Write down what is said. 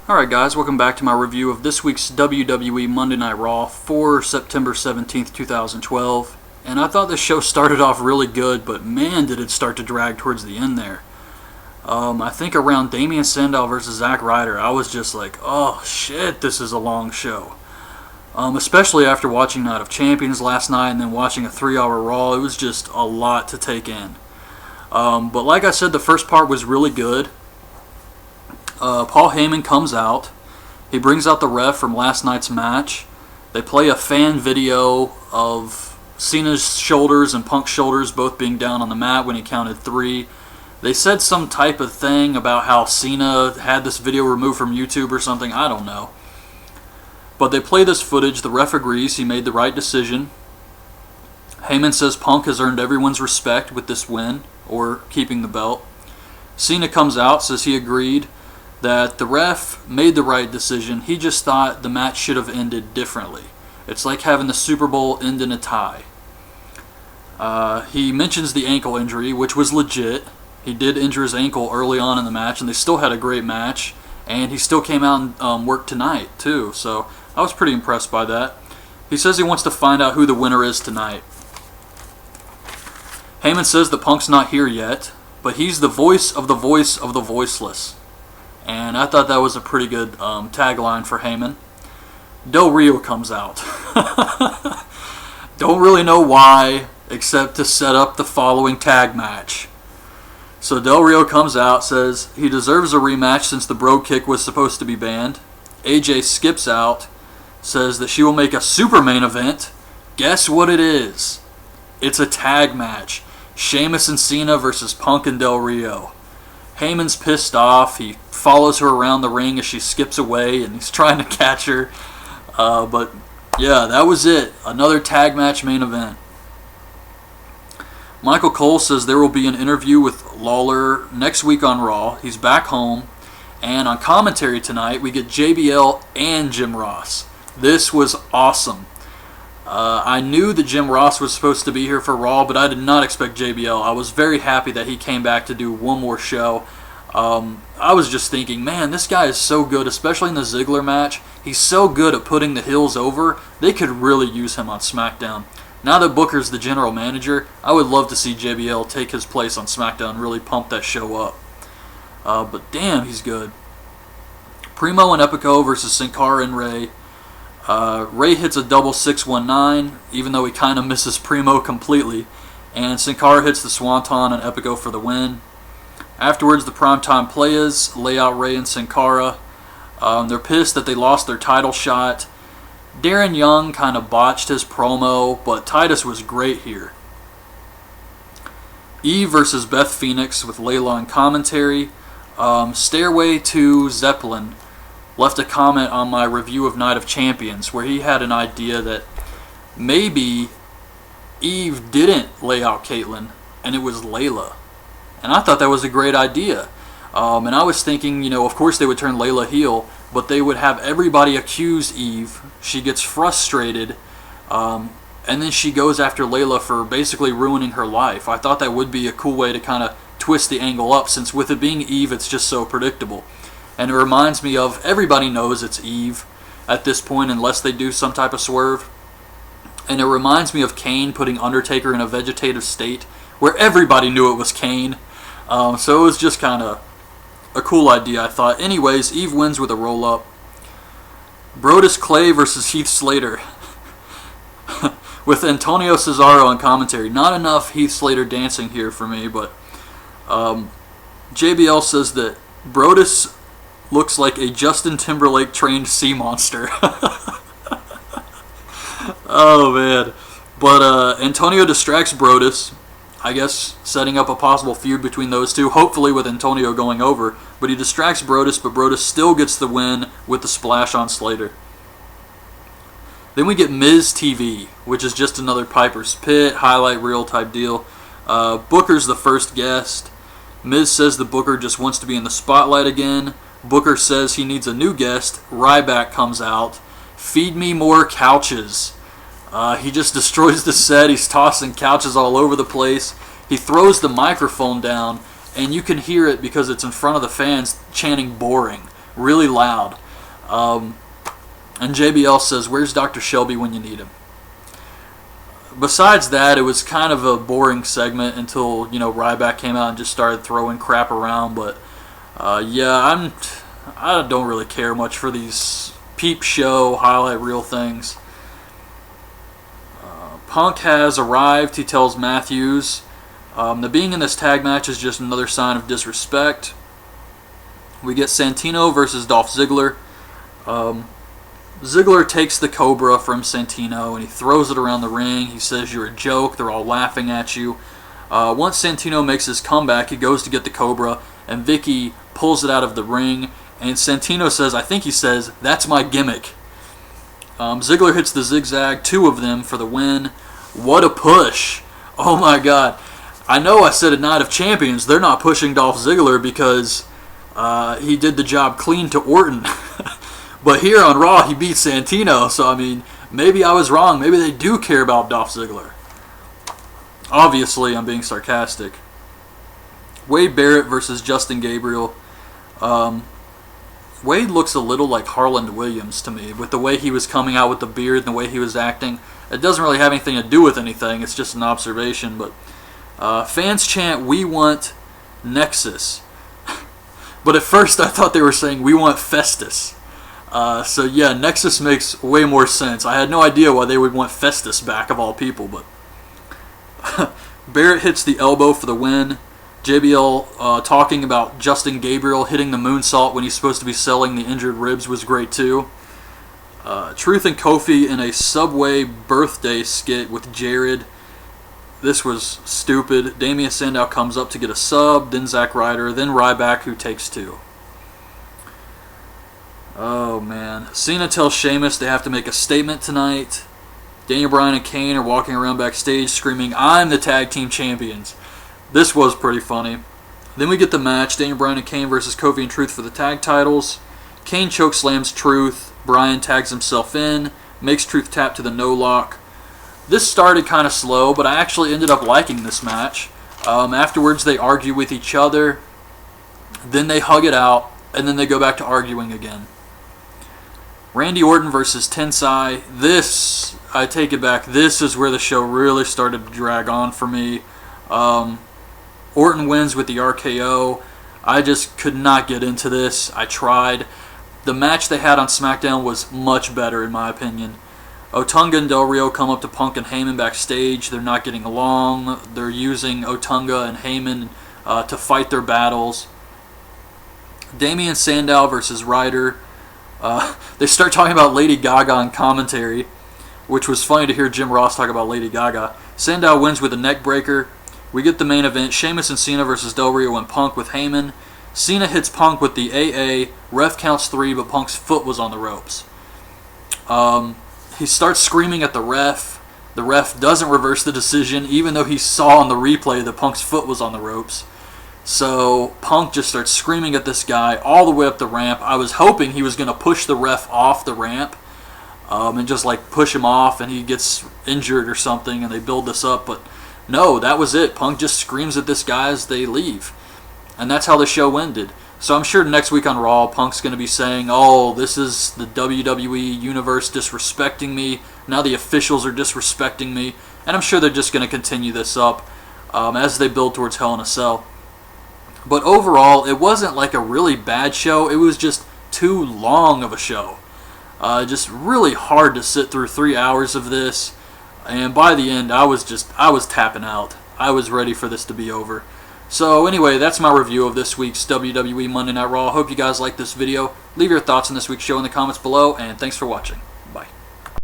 Alright guys, welcome back to my review of this week's WWE Monday Night Raw for September 17th, 2012. And I thought this show started off really good, but man did it start to drag towards the end there. I think around Damien Sandow versus Zack Ryder, I was just like, oh shit, this is a long show. Especially after watching Night of Champions last night and then watching a 3-hour Raw, it was just a lot to take in. But like I said, the first part was really good. Paul Heyman comes out. He brings out the ref from last night's match. They play a fan video of Cena's shoulders and Punk's shoulders both being down on the mat when he counted 3. They said some type of thing about how Cena had this video removed from YouTube or something. I don't know. But they play this footage. The ref agrees he made the right decision. Heyman says Punk has earned everyone's respect with this win, or keeping the belt. Cena comes out, says he agreed that the ref made the right decision. He just thought the match should have ended differently. It's like having the Super Bowl end in a tie. He mentions the ankle injury, which was legit. He did injure his ankle early on in the match, and they still had a great match. And he still came out and worked tonight, too. So I was pretty impressed by that. He says he wants to find out who the winner is tonight. Heyman says the Punk's not here yet, but he's the voice of the voiceless. And I thought that was a pretty good tagline for Heyman. Del Rio comes out. Don't really know why, except to set up the following tag match. So Del Rio comes out, says he deserves a rematch since the bro kick was supposed to be banned. AJ skips out, says that she will make a super main event. Guess what it is? It's a tag match. Sheamus and Cena versus Punk and Del Rio. Heyman's pissed off. He follows her around the ring as she skips away, and he's trying to catch her. But yeah, that was it. Another tag match main event. Michael Cole says there will be an interview with Lawler next week on Raw. He's back home. And on commentary tonight, we get JBL and Jim Ross. This was awesome. I knew that Jim Ross was supposed to be here for Raw, but I did not expect JBL. I was very happy that he came back to do one more show. I was just thinking, man, this guy is so good, especially in the Ziggler match. He's so good at putting the heels over. They could really use him on SmackDown. Now that Booker's the general manager, I would love to see JBL take his place on SmackDown and really pump that show up. But damn, he's good. Primo and Epico versus Sin Cara and Ray. Ray hits a double 619, even though he kind of misses Primo completely. And Sin Cara hits the Swanton and Epico for the win. Afterwards, the Primetime Players lay out Ray and Sin Cara. They're pissed that they lost their title shot. Darren Young kind of botched his promo, but Titus was great here. Eve versus Beth Phoenix with Layla on commentary. Stairway to Zeppelin left a comment on my review of Night of Champions where he had an idea that maybe Eve didn't lay out Kaitlyn and it was Layla. And I thought that was a great idea. And I was thinking, of course they would turn Layla heel, but they would have everybody accuse Eve. She gets frustrated, and then she goes after Layla for basically ruining her life. I thought that would be a cool way to kind of twist the angle up, since with it being Eve, it's just so predictable. And it reminds me of, everybody knows it's Eve at this point, unless they do some type of swerve. And it reminds me of Kane putting Undertaker in a vegetative state, where everybody knew it was Kane. So it was just kind of a cool idea, I thought. Anyways, Eve wins with a roll-up. Brodus Clay versus Heath Slater. With Antonio Cesaro on commentary. Not enough Heath Slater dancing here for me, but JBL says that Brodus looks like a Justin Timberlake trained sea monster. Oh man. But Antonio distracts Brodus, I guess setting up a possible feud between those two, hopefully with Antonio going over. But he distracts Brodus, but Brodus still gets the win with the splash on Slater. Then we get Miz TV, which is just another Piper's Pit highlight reel type deal. Booker's the first guest. Miz says the Booker just wants to be in the spotlight again. Booker says he needs a new guest. Ryback comes out. Feed me more couches. He just destroys the set. He's tossing couches all over the place. He throws the microphone down, and you can hear it because it's in front of the fans chanting boring. really loud. And JBL says, "Where's Dr. Shelby when you need him?" Besides that, it was kind of a boring segment until, Ryback came out and just started throwing crap around. But yeah, I don't really care much for these peep show highlight reel things. Punk has arrived. He tells Matthews that being in this tag match is just another sign of disrespect. We get Santino versus Dolph Ziggler. Ziggler takes the Cobra from Santino and he throws it around the ring. He says, "You're a joke." They're all laughing at you. Once Santino makes his comeback, he goes to get the Cobra, and Vicky pulls it out of the ring. And Santino says, I think he says, "That's my gimmick." Ziggler hits the zigzag, 2 of them for the win. What a push. Oh my God. I know I said at Night of Champions, they're not pushing Dolph Ziggler because he did the job clean to Orton. But here on Raw, he beat Santino, so I mean, maybe I was wrong. Maybe they do care about Dolph Ziggler. Obviously, I'm being sarcastic. Wade Barrett versus Justin Gabriel. Wade looks a little like Harland Williams to me, with the way he was coming out with the beard and the way he was acting. It doesn't really have anything to do with anything, it's just an observation, but fans chant, "We want Nexus." But at first I thought they were saying, "We want Festus." So yeah, Nexus makes way more sense. I had no idea why they would want Festus back of all people, but Barrett hits the elbow for the win. JBL talking about Justin Gabriel hitting the moonsault when he's supposed to be selling the injured ribs was great too. Truth and Kofi in a Subway birthday skit with Jared. This was stupid. Damian Sandow comes up to get a sub, then Zack Ryder, then Ryback, who takes 2. Oh man. Cena tells Sheamus they have to make a statement tonight. Daniel Bryan and Kane are walking around backstage screaming, "I'm the tag team champions." This was pretty funny. Then we get the match, Daniel Bryan and Kane versus Kofi and Truth for the tag titles. Kane chokeslams Truth. Bryan tags himself in, makes Truth tap to the no lock. This started kind of slow, but I actually ended up liking this match. Afterwards, they argue with each other. Then they hug it out, and then they go back to arguing again. Randy Orton versus Tensai. This, I take it back, this is where the show really started to drag on for me. Orton wins with the RKO. I just could not get into this. I tried. The match they had on SmackDown was much better in my opinion. Otunga and Del Rio come up to Punk and Heyman backstage. They're not getting along. They're using Otunga and Heyman to fight their battles. Damian Sandow versus Ryder. They start talking about Lady Gaga in commentary, which was funny to hear Jim Ross talk about Lady Gaga. Sandow wins with a neck breaker. We get the main event, Sheamus and Cena versus Del Rio and Punk with Heyman. Cena hits Punk with the AA. Ref counts 3, but Punk's foot was on the ropes. He starts screaming at the ref. The ref doesn't reverse the decision, even though he saw on the replay that Punk's foot was on the ropes. So Punk just starts screaming at this guy all the way up the ramp. I was hoping he was going to push the ref off the ramp and just like push him off and he gets injured or something and they build this up. But no, that was it. Punk just screams at this guy as they leave. And that's how the show ended. So I'm sure next week on Raw, Punk's going to be saying, "Oh, this is the WWE Universe disrespecting me. Now the officials are disrespecting me." And I'm sure they're just going to continue this up as they build towards Hell in a Cell. But overall, it wasn't like a really bad show. It was just too long of a show. Just really hard to sit through 3 hours of this. And by the end, I was tapping out. I was ready for this to be over. So anyway, that's my review of this week's WWE Monday Night Raw. Hope you guys liked this video. Leave your thoughts on this week's show in the comments below, and thanks for watching.